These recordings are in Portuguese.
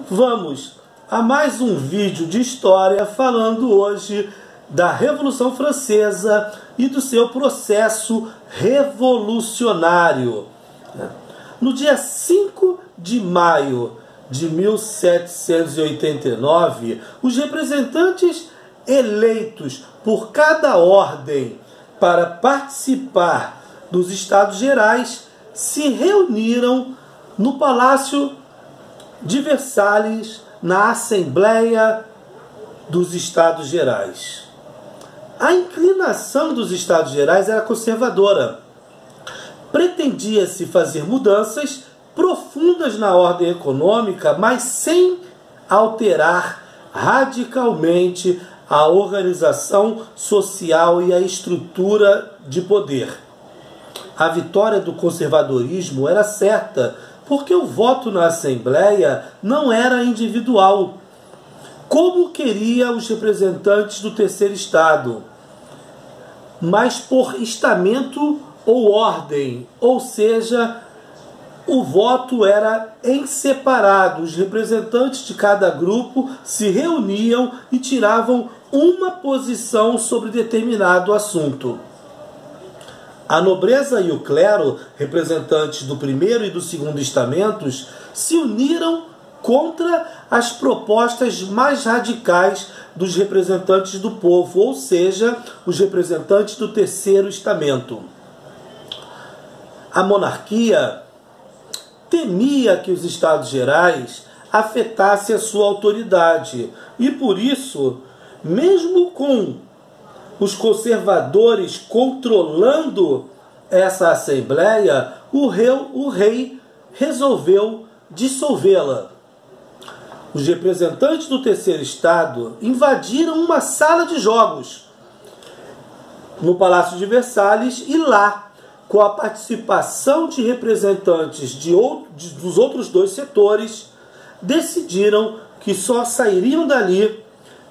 Vamos a mais um vídeo de história falando hoje da Revolução Francesa e do seu processo revolucionário. No dia 5 de maio de 1789, os representantes eleitos por cada ordem para participar dos Estados Gerais se reuniram no Palácio de Versalhes, na Assembleia dos Estados Gerais. A inclinação dos Estados Gerais era conservadora. Pretendia-se fazer mudanças profundas na ordem econômica, mas sem alterar radicalmente a organização social e a estrutura de poder. A vitória do conservadorismo era certa, porque o voto na Assembleia não era individual, como queria os representantes do terceiro estado, mas por estamento ou ordem, ou seja, o voto era em separado. Os representantes de cada grupo se reuniam e tiravam uma posição sobre determinado assunto. A nobreza e o clero, representantes do primeiro e do segundo estamentos, se uniram contra as propostas mais radicais dos representantes do povo, ou seja, os representantes do terceiro estamento. A monarquia temia que os Estados Gerais afetassem a sua autoridade e, por isso, mesmo com os conservadores controlando essa Assembleia, o rei resolveu dissolvê-la. Os representantes do terceiro estado invadiram uma sala de jogos no Palácio de Versalhes e lá, com a participação de representantes dos outros dois setores, decidiram que só sairiam dali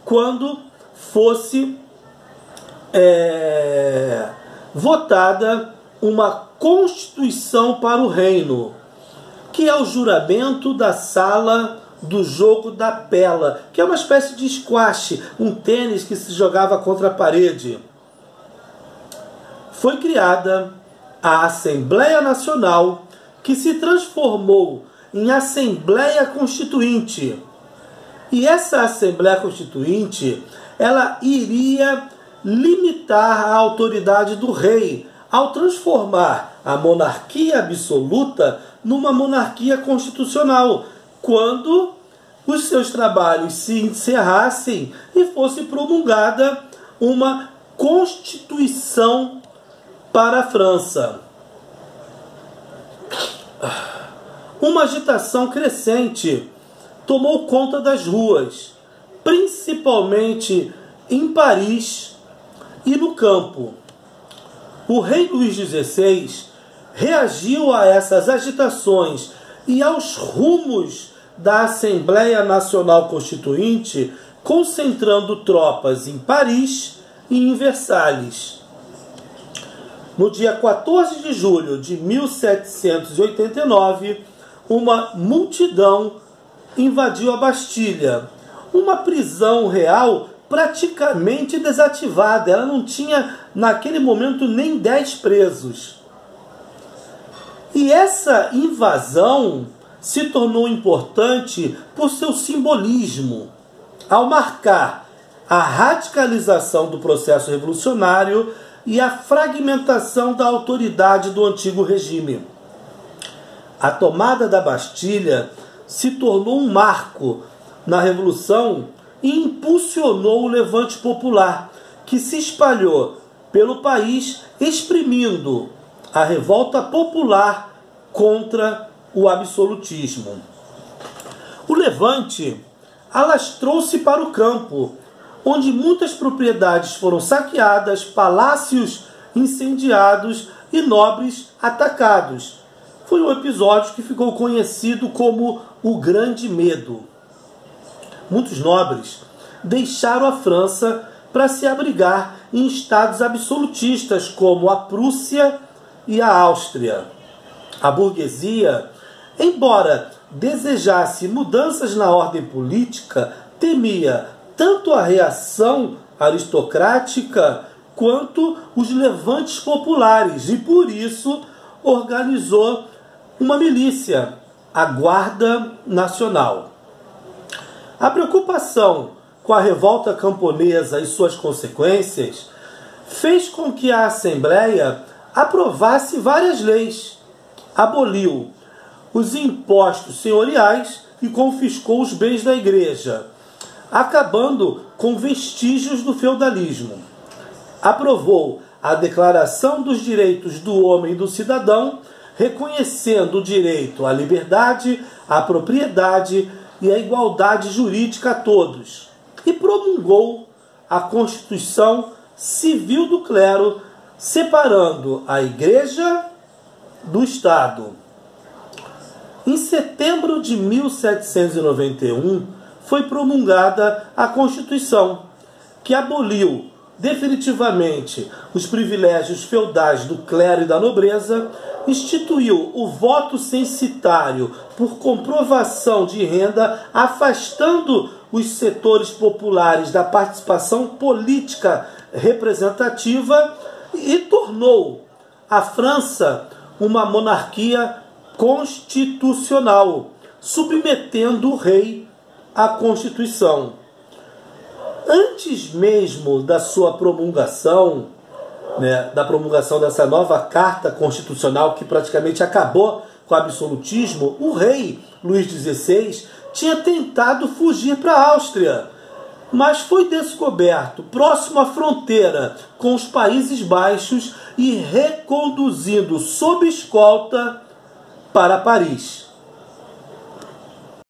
quando fosse votada uma Constituição para o Reino, que é o juramento da sala do jogo da pela, que é uma espécie de squash, um tênis que se jogava contra a parede. Foi criada a Assembleia Nacional, que se transformou em Assembleia Constituinte. E essa Assembleia Constituinte, ela iria limitar a autoridade do rei, ao transformar a monarquia absoluta numa monarquia constitucional, quando os seus trabalhos se encerrassem e fosse promulgada uma Constituição para a França. Uma agitação crescente tomou conta das ruas, principalmente em Paris e no campo. O rei Luís XVI reagiu a essas agitações e aos rumos da Assembleia Nacional Constituinte, concentrando tropas em Paris e em Versalhes. No dia 14 de julho de 1789, uma multidão invadiu a Bastilha, uma prisão real praticamente desativada. Ela não tinha, naquele momento, nem 10 presos. E essa invasão se tornou importante por seu simbolismo, ao marcar a radicalização do processo revolucionário e a fragmentação da autoridade do antigo regime. A tomada da Bastilha se tornou um marco na Revolução e impulsionou o levante popular, que se espalhou pelo país, exprimindo a revolta popular contra o absolutismo. O levante alastrou-se para o campo, onde muitas propriedades foram saqueadas, palácios incendiados e nobres atacados. Foi um episódio que ficou conhecido como o Grande Medo. Muitos nobres deixaram a França para se abrigar em estados absolutistas como a Prússia e a Áustria. A burguesia, embora desejasse mudanças na ordem política, temia tanto a reação aristocrática quanto os levantes populares e, por isso, organizou uma milícia, a Guarda Nacional. A preocupação com a revolta camponesa e suas consequências fez com que a Assembleia aprovasse várias leis, aboliu os impostos senhoriais e confiscou os bens da igreja, acabando com vestígios do feudalismo. Aprovou a Declaração dos Direitos do Homem e do Cidadão, reconhecendo o direito à liberdade, à propriedade e à igualdade jurídica a todos, e promulgou a Constituição Civil do Clero, separando a Igreja do Estado. Em setembro de 1791, foi promulgada a Constituição, que aboliu definitivamente os privilégios feudais do clero e da nobreza, instituiu o voto censitário por comprovação de renda, afastando os setores populares da participação política representativa e tornou a França uma monarquia constitucional, submetendo o rei à Constituição. Antes mesmo da sua promulgação, da promulgação dessa nova Carta Constitucional que praticamente acabou com o absolutismo, o rei Luís XVI tinha tentado fugir para a Áustria, mas foi descoberto próximo à fronteira com os Países Baixos e reconduzido sob escolta para Paris.